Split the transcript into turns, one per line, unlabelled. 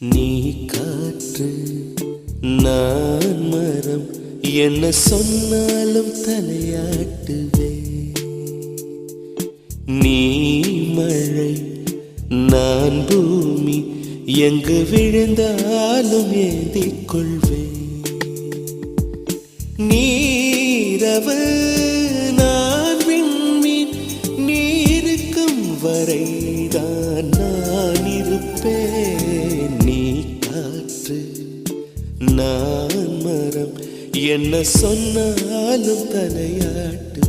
நீ காற்று நான் மரம், என்ன சொன்னாலும் தலையாட்டுவே. நீ மழை நான் பூமி, எங்கு விழுந்தாலும் ஏந்திக் கொள்வே. நீரவு நான் விண்மீன், நீருக்கும் வரைதான் நான் இருப்பேன். நீ காற்று நான் மரம், என்ன சொன்னாலும் தலையாட்டு.